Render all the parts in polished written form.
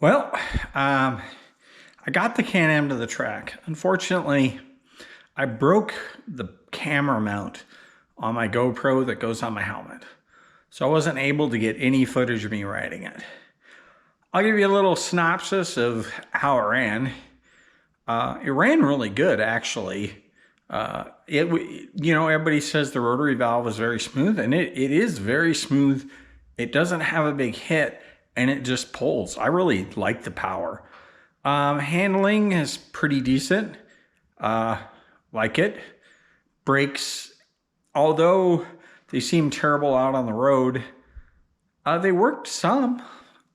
Well, I got the Can-Am to the track. Unfortunately, I broke the camera mount on my GoPro that goes on my helmet. So I wasn't able to get any footage of me riding it. I'll give you a little synopsis of how it ran. It ran really good, actually. Everybody says the rotary valve is very smooth, and it is very smooth. It doesn't have a big hit, and it just pulls. I really like the power. Handling is pretty decent. Like it. Brakes, although they seem terrible out on the road, they worked some.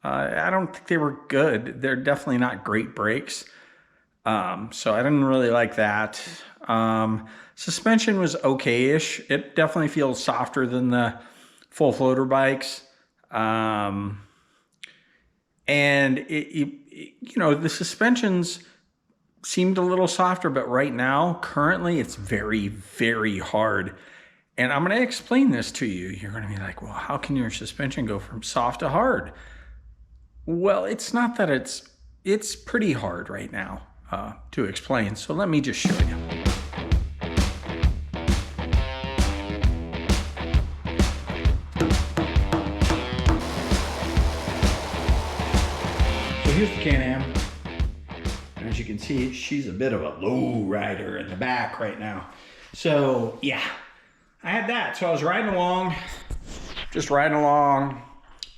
I don't think they were good. They're definitely not great brakes. So I didn't really like that. Suspension was okay-ish. It definitely feels softer than the full floater bikes. And the suspensions seemed a little softer, but right now, currently, it's very, very hard. And I'm going to explain this to you. You're going to be like, well, how can your suspension go from soft to hard? Well, it's not that it's pretty hard right now to explain. So let me just show you. So here's the Can-Am. And as you can see, she's a bit of a low rider in the back right now. So yeah, I had that. So I was riding along,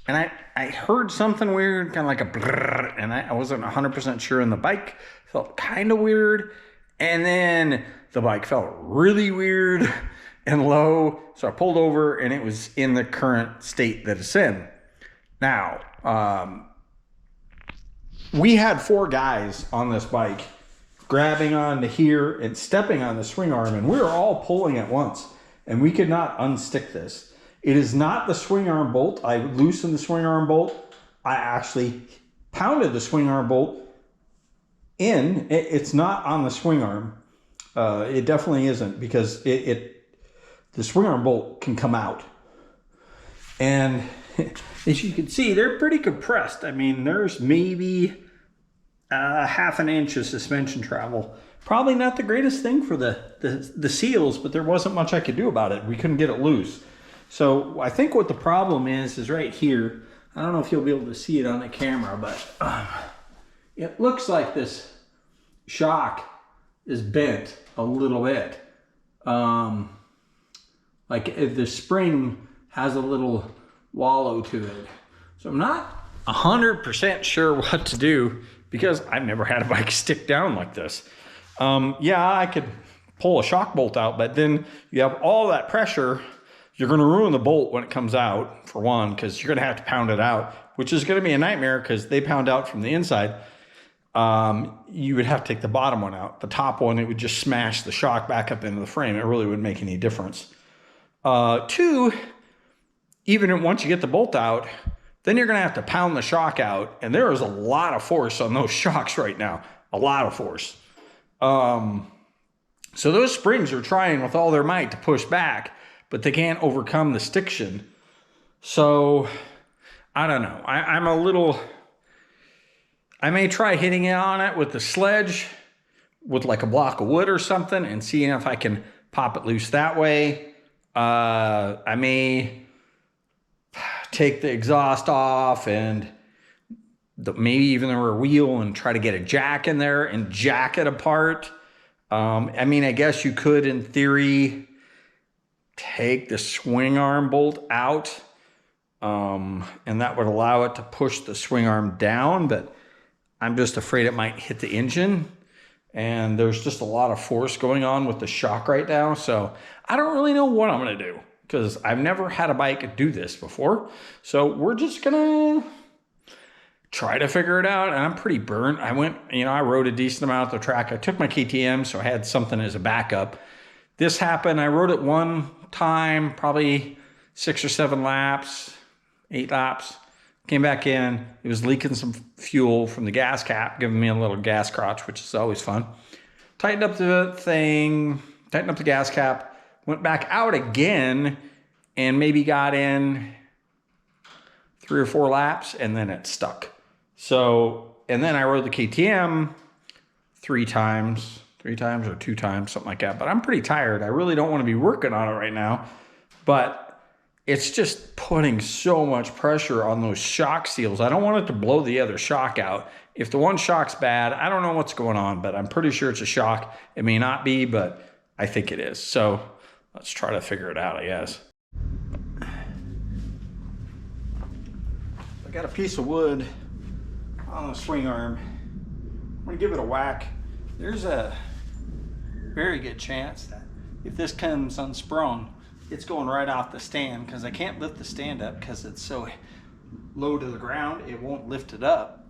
and I heard something weird, kind of like a brrr, and I wasn't 100% sure, and the bike felt kind of weird, and then the bike felt really weird and low, so I pulled over, and it was in the current state that it's in. Now, we had 4 guys on this bike grabbing onto here and stepping on the swing arm, and we were all pulling at once, and we could not unstick this. It is not the swing arm bolt. I loosened the swing arm bolt. I actually pounded the swing arm bolt in. It's not on the swing arm. It definitely isn't, because the swing arm bolt can come out. And as you can see, they're pretty compressed. I mean, there's maybe half an inch of suspension travel. Probably not the greatest thing for the seals, but there wasn't much I could do about it. We couldn't get it loose. So I think what the problem is right here. I don't know if you'll be able to see it on the camera, but it looks like this shock is bent a little bit. Like if the spring has a little wallow to it. So I'm not 100% sure what to do, because I've never had a bike stick down like this. Yeah, I could pull a shock bolt out, but then you have all that pressure. You're going to ruin the bolt when it comes out, for one, because you're going to have to pound it out, which is going to be a nightmare because they pound out from the inside. You would have to take the bottom one out. The top one, it would just smash the shock back up into the frame. It really wouldn't make any difference. 2, even once you get the bolt out, then you're going to have to pound the shock out. And there is a lot of force on those shocks right now. A lot of force. So those springs are trying with all their might to push back, but they can't overcome the stiction. So I don't know. I may try hitting it on it with the sledge with like a block of wood or something and seeing if I can pop it loose that way. I may take the exhaust off and maybe even the rear wheel and try to get a jack in there and jack it apart. I guess you could, in theory, take the swing arm bolt out, and that would allow it to push the swing arm down, but I'm just afraid it might hit the engine, and there's just a lot of force going on with the shock right now, so I don't really know what I'm going to do, because I've never had a bike do this before, so we're just going to try to figure it out, and I'm pretty burnt. I rode a decent amount of the track. I took my KTM, so I had something as a backup. This happened. I rode it one time, probably 6 or 7 laps, 8 laps. Came back in. It was leaking some fuel from the gas cap, giving me a little gas crotch, which is always fun. Tightened up the thing, tightened up the gas cap, went back out again, and maybe got in 3 or 4 laps, and then it stuck. So, and then I rode the KTM three times or two times, something like that. But I'm pretty tired. I really don't want to be working on it right now. But it's just putting so much pressure on those shock seals. I don't want it to blow the other shock out. If the one shock's bad, I don't know what's going on, but I'm pretty sure it's a shock. It may not be, but I think it is. So let's try to figure it out, I guess. I got a piece of wood on the swing arm. I'm gonna give it a whack. There's a very good chance that if this comes unsprung, it's going right off the stand, because I can't lift the stand up because it's so low to the ground, it won't lift it up.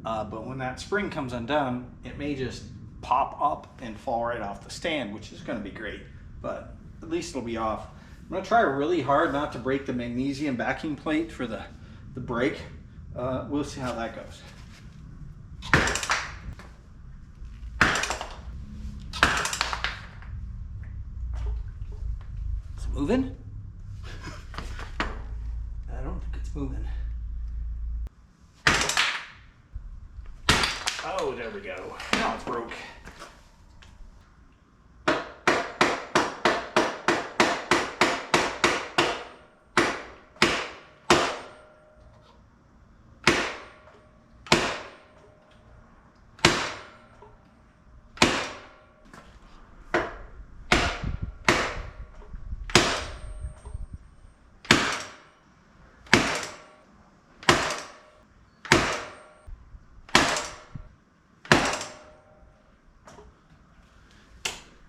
But when that spring comes undone, it may just pop up and fall right off the stand, which is going to be great, but at least it'll be off. I'm going to try really hard not to break the magnesium backing plate for the brake. We'll see how that goes. Is it moving? I don't think it's moving. Oh, there we go. Now it's broke.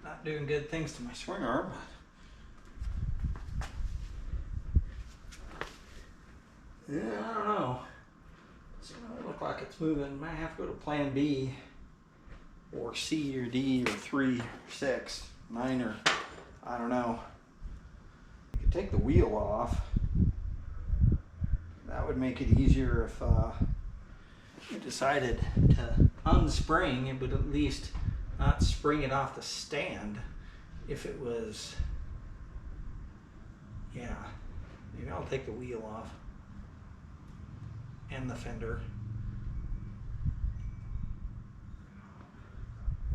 Not doing good things to my swing arm. Yeah, I don't know. Doesn't really look like it's moving. Might have to go to plan B or C or D or 3 or 6, 9 or I don't know. I could take the wheel off. That would make it easier if you decided to unspring. It would at least not spring it off the stand. If it was, yeah, maybe I'll take the wheel off and the fender.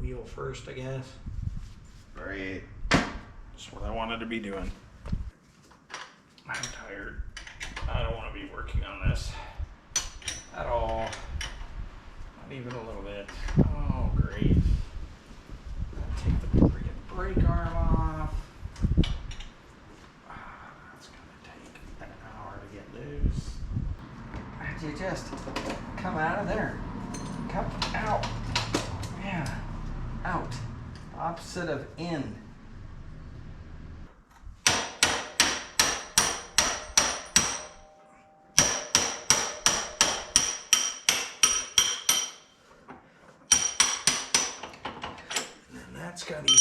Wheel first, I guess. Great. That's what I wanted to be doing. I'm tired. I don't want to be working on this at all. Not even a little bit. Oh, great. Take the freaking brake arm off. That's gonna take an hour to get loose. How'd you just come out of there? Come out. Yeah. Out. Opposite of in. And that's gonna be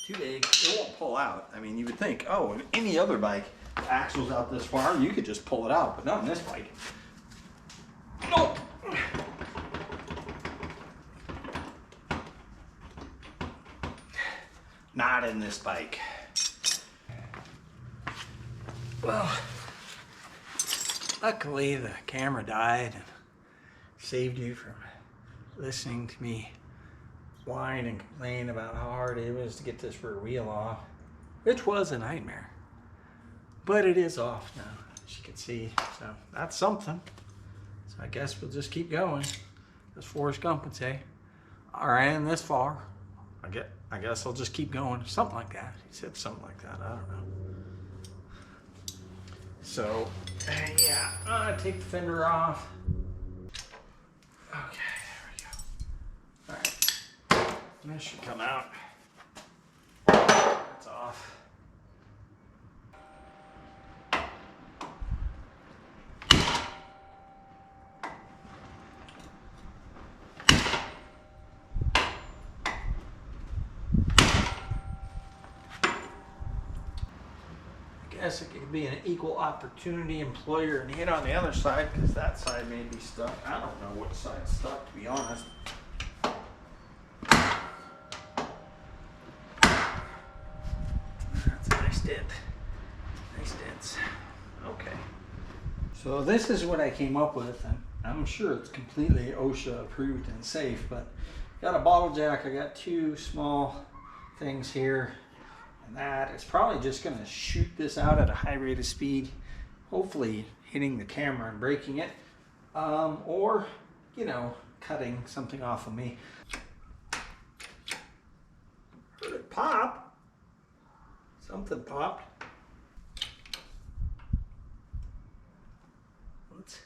too big. It won't pull out. I mean, you would think, oh, in any other bike, the axle's out this far, you could just pull it out, but not in this bike. Nope. Not in this bike. Well, luckily the camera died and saved you from listening to me whine and complain about how hard it was to get this rear wheel off, which was a nightmare. But it is off now, as you can see, so that's something. So I guess we'll just keep going, as Forrest Gump would say. I ran this far. I guess I'll just keep going. Something like that. He said something like that. I don't know. So, yeah, take the fender off. Okay, there we go. All right, that should come out. That's off. I guess it could be an equal opportunity employer and hit on the other side, because that side may be stuck. I don't know what side's stuck, to be honest. That's a nice dip. Nice dents. Okay. So this is what I came up with, and I'm sure it's completely OSHA approved and safe, but got a bottle jack. I got two small things here, and that is probably just going to shoot this out at a high rate of speed, hopefully hitting the camera and breaking it, or, you know, cutting something off of me. Heard it pop. Something popped. It's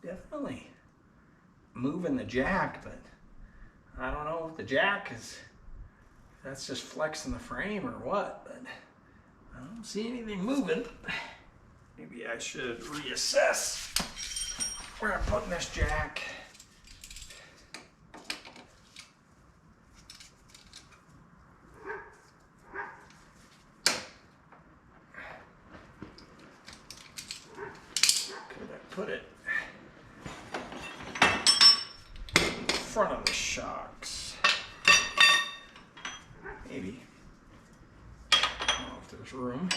definitely moving the jack, but I don't know if the jack is, that's just flexing the frame or what, but I don't see anything moving. Maybe I should reassess where I'm putting this jack. Could I put it in front of the shocks? Maybe. I don't know if there's room.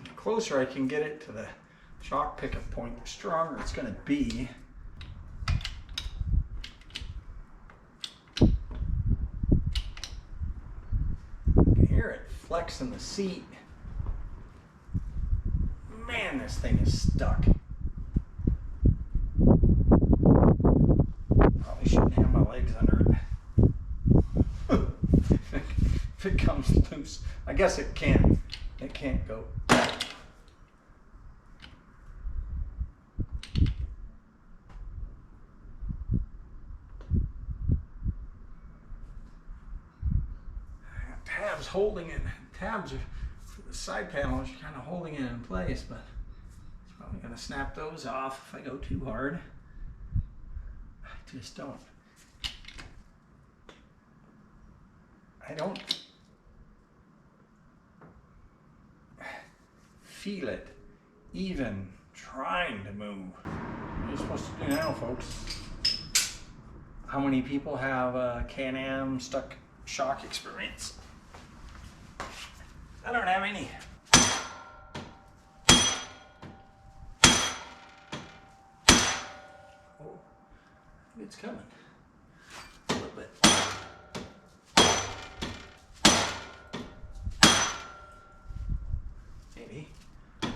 The closer I can get it to the shock pickup point, the stronger it's going to be. You can hear it flex in the seat. Man, this thing is stuck. Probably shouldn't have my legs under it. If it comes loose, I guess it can't. It can't go. Tabs holding it. Tabs are for the side panels, are kind of holding it in place, but it's probably going to snap those off if I go too hard. I just don't. I don't feel it even trying to move. What are you supposed to do now, folks? How many people have Can-Am stuck shock experience? I don't have any. Oh, it's coming. A little bit. Maybe. I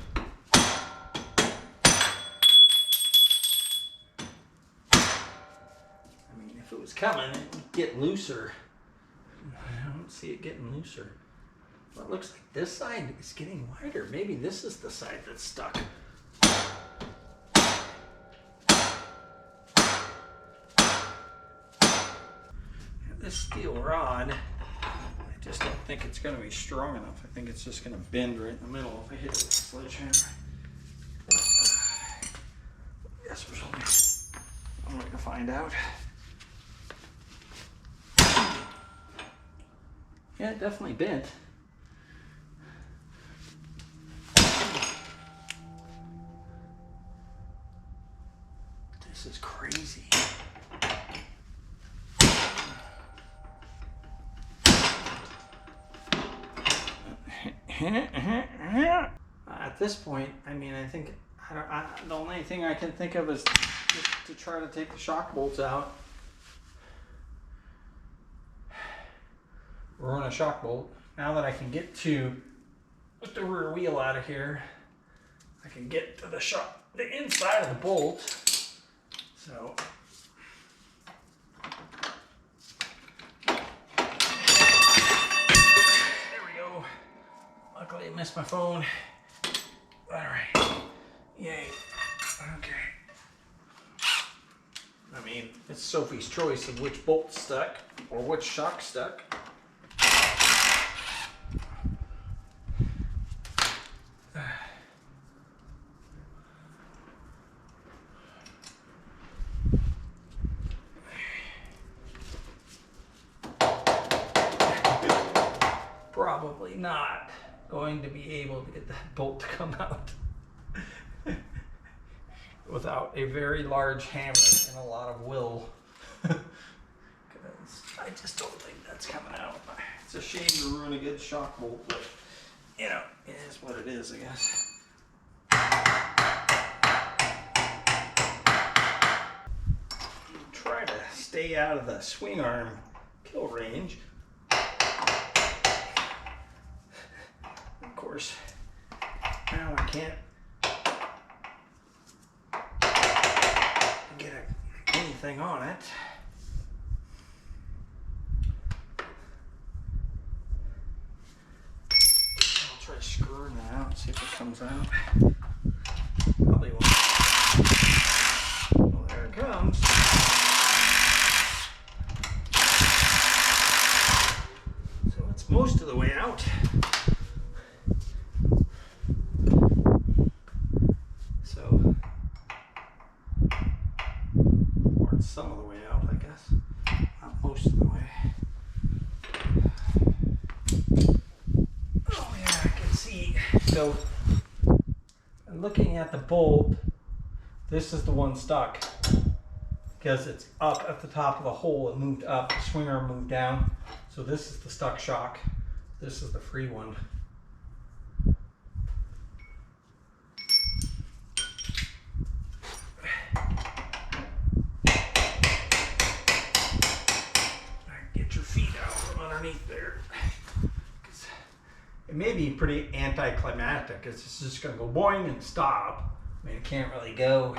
mean, if it was coming, it would get looser. I don't see it getting looser. Well, it looks like this side is getting wider. Maybe this is the side that's stuck. This steel rod, I just don't think it's going to be strong enough. I think it's just going to bend right in the middle if I hit it with a sledgehammer. I guess there's only one way to find out. Yeah, it definitely bent. This is crazy. At this point, I mean, I think the only thing I can think of is just to try to take the shock bolts out. Run a shock bolt. Now that I can get to with the rear wheel out of here, I can get to the inside of the bolt. So there we go. Luckily I missed my phone. All right. Yay. Okay. I mean, it's Sophie's choice of which bolt stuck or which shock stuck. Probably not going to be able to get that bolt to come out without a very large hammer and a lot of will. the shock bolt, but you know, it is what it is, I guess. Try to stay out of the swing arm kill range. Of course, now I can't get anything on it. I'll try screwing that out, see if it comes out. Probably won't. Well, there it comes. So it's most of the way out. So, or it's some of the way out, I guess. Not most of the way. Oh yeah, I can see. So, looking at the bolt, this is the one stuck because it's up at the top of the hole. It moved up, the swing arm moved down. So this is the stuck shock. This is the free one. Get your feet out from underneath there. It may be pretty anticlimactic. It's just going to go boing and stop. I mean, it can't really go.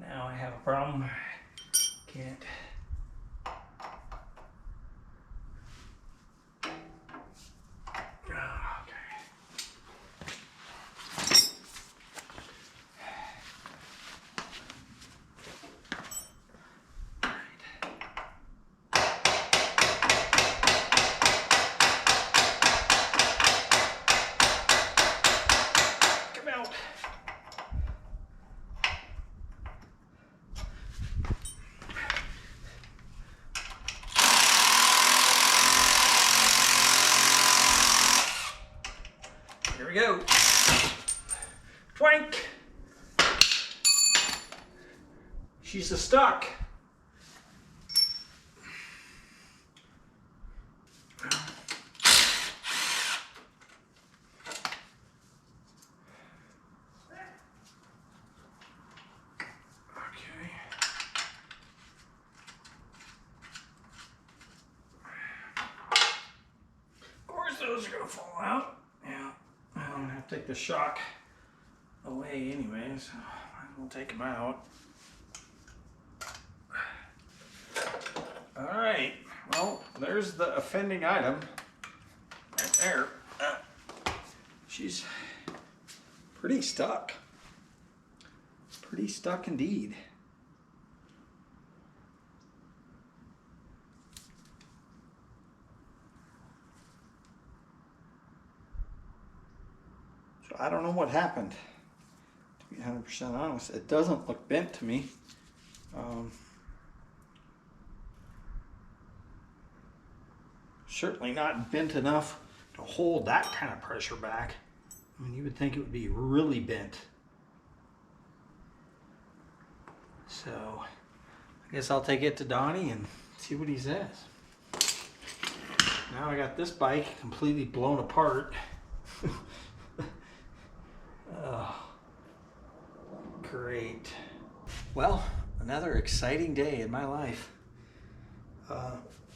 Now I have a problem. Can't. Here we go. Twank. She's stuck. Those are gonna fall out. Yeah, I'm gonna have to take the shock away anyway, so I will take them out. All right, well, there's the offending item right there. She's pretty stuck. Pretty stuck indeed. I don't know what happened, to be 100% honest. It doesn't look bent to me. Certainly not bent enough to hold that kind of pressure back. I mean, you would think it would be really bent. So, I guess I'll take it to Donnie and see what he says. Now I got this bike completely blown apart. Oh, great. Well, another exciting day in my life.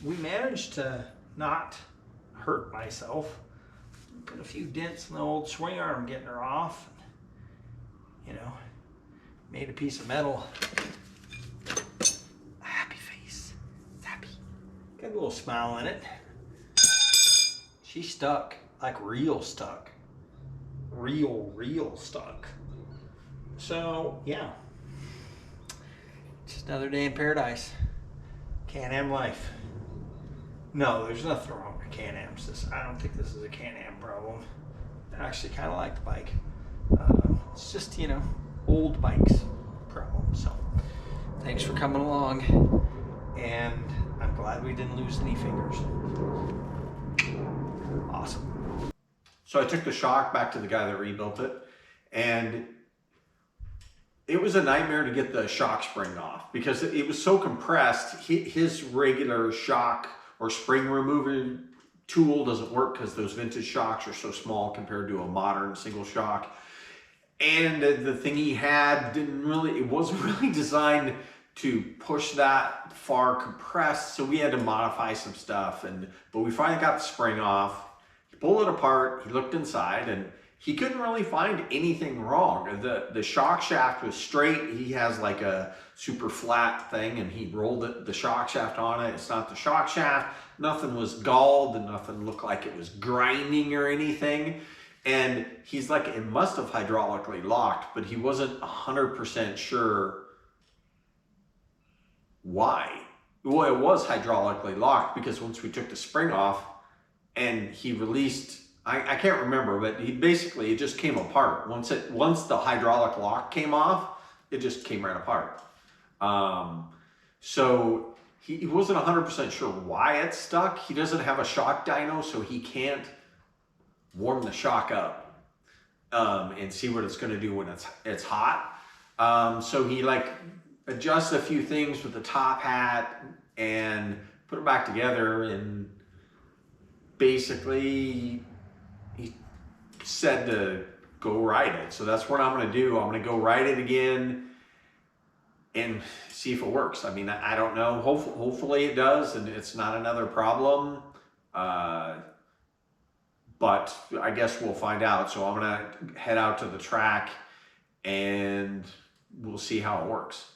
We managed to not hurt myself. Put a few dents in the old swing arm getting her off. You know, made a piece of metal. A happy face. It's happy. Got a little smile in it. She's stuck, like real stuck. Real stuck. So yeah, just another day in paradise. Can-Am life. No, there's nothing wrong with Can-Ams. I don't think this is a Can-Am problem. I actually kind of like the bike. It's just, you know, old bikes problem. So thanks for coming along, and I'm glad we didn't lose any fingers. Awesome. So I took the shock back to the guy that rebuilt it, and it was a nightmare to get the shock spring off because it was so compressed. His regular shock or spring remover tool doesn't work because those vintage shocks are so small compared to a modern single shock. And the thing he had it wasn't really designed to push that far compressed. So we had to modify some stuff. But we finally got the spring off. He pulled it apart. He looked inside and he couldn't really find anything wrong. The shock shaft was straight. He has like a super flat thing and he rolled the shock shaft on it. It's not the shock shaft. Nothing was galled and nothing looked like it was grinding or anything. And he's like, it must have hydraulically locked, but he wasn't 100% sure why. Well, it was hydraulically locked because once we took the spring off and he released, I can't remember, but it just came apart. Once the hydraulic lock came off, it just came right apart. So he wasn't 100% sure why it stuck. He doesn't have a shock dyno, so he can't warm the shock up and see what it's going to do when it's hot. So he like adjusted a few things with the top hat and put it back together, and basically he said to go ride it. So that's what I'm going to do. I'm going to go ride it again and see if it works. I mean, I don't know. Hopefully it does and it's not another problem. But I guess we'll find out. So I'm going to head out to the track and we'll see how it works.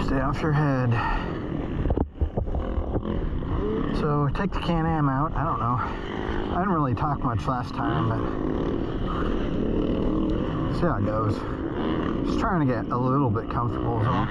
Stay off your head. So take the Can-Am out. I don't know. I didn't really talk much last time, but see how it goes. Just trying to get a little bit comfortable is all.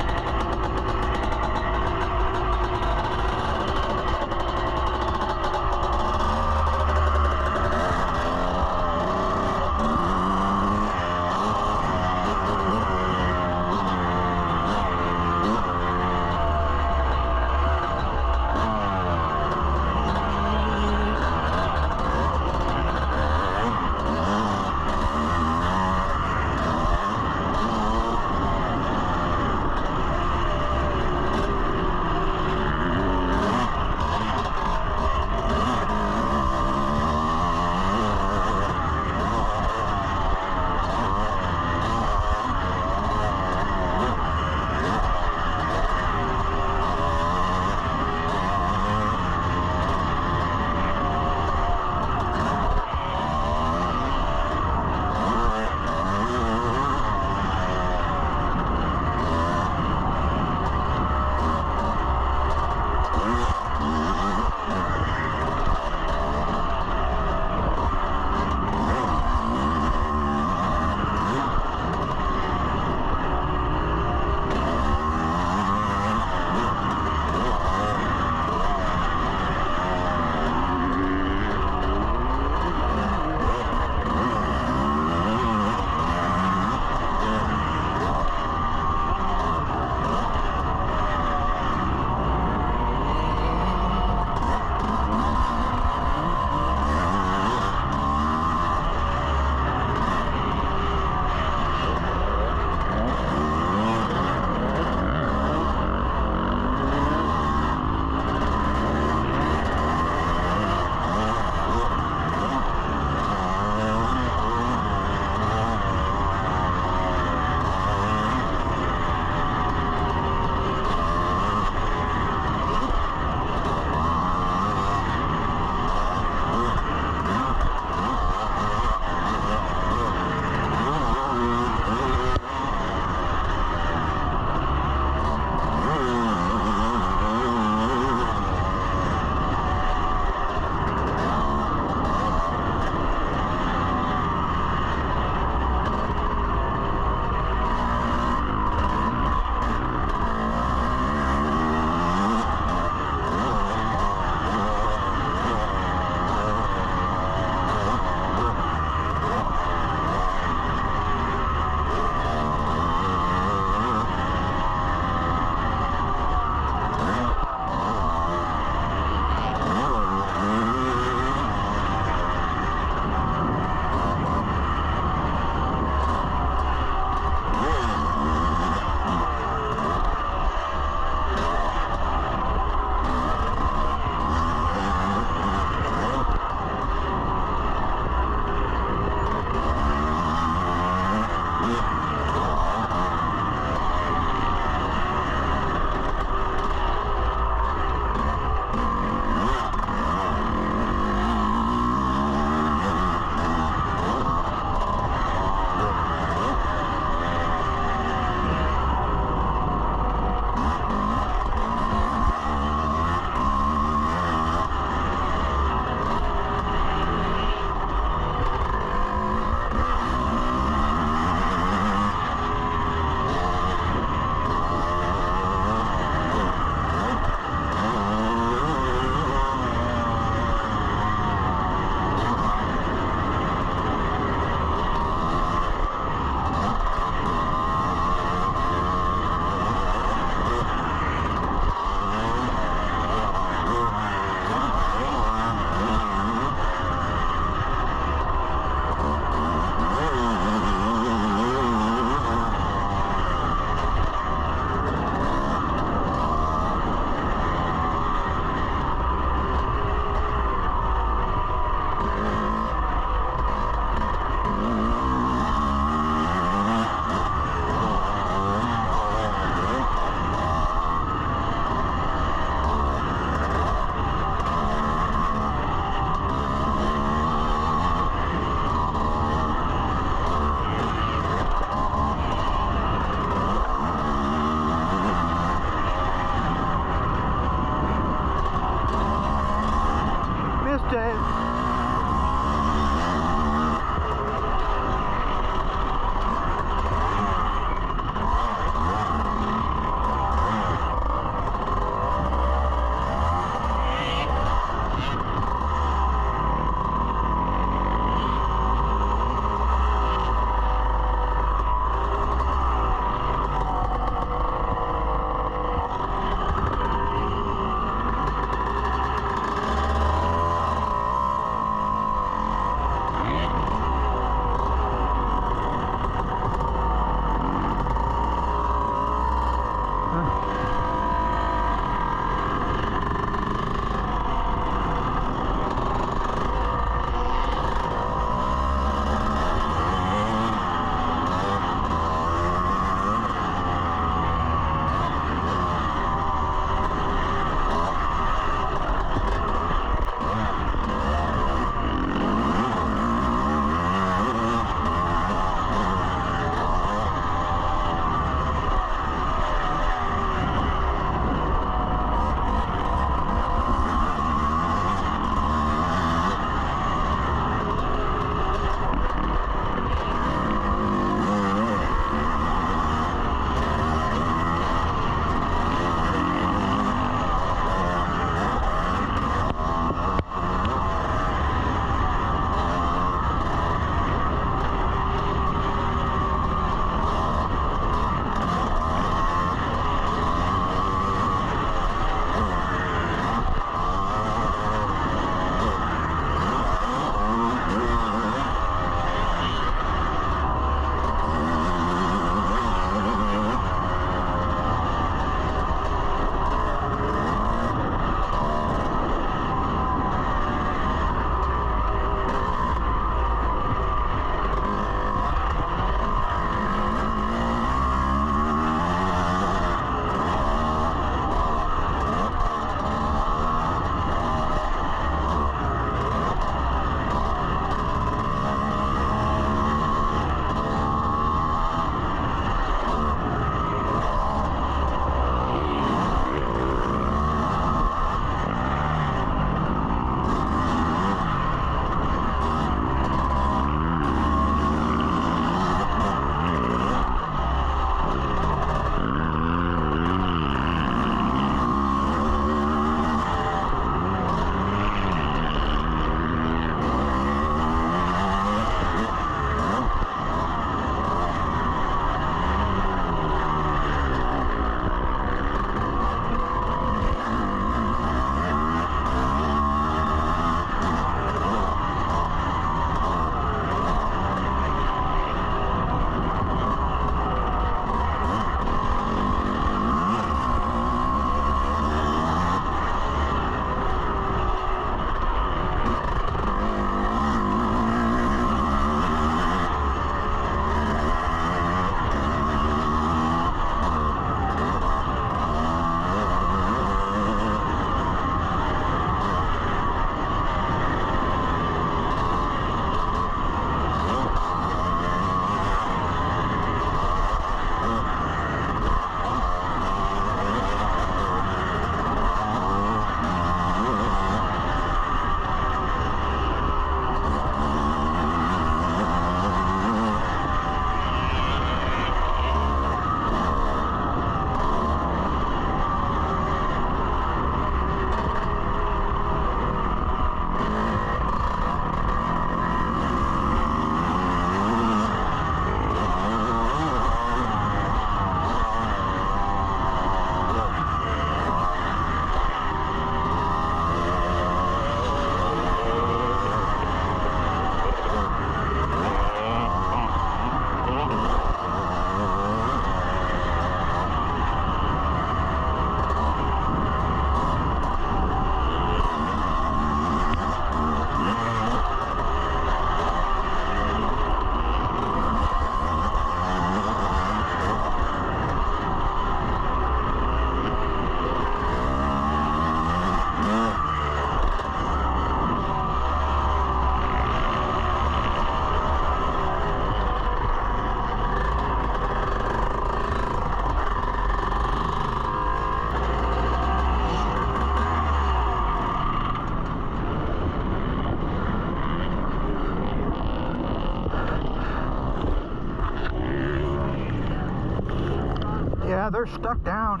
they're stuck down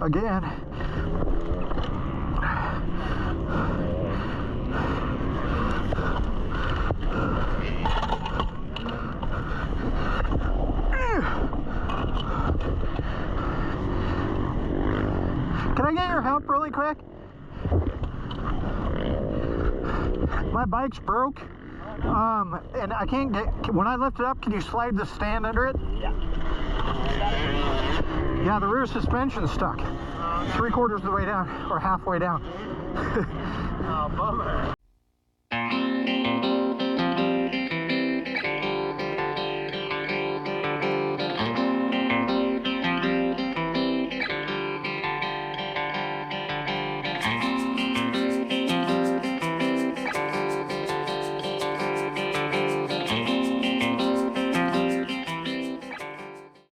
again. Can I get your help really quick? My bike's broke. And I can't get, when I lift it up, can you slide the stand under it? Yeah. Yeah, the rear suspension's stuck. 3/4 of the way down, or halfway down. Oh, bummer.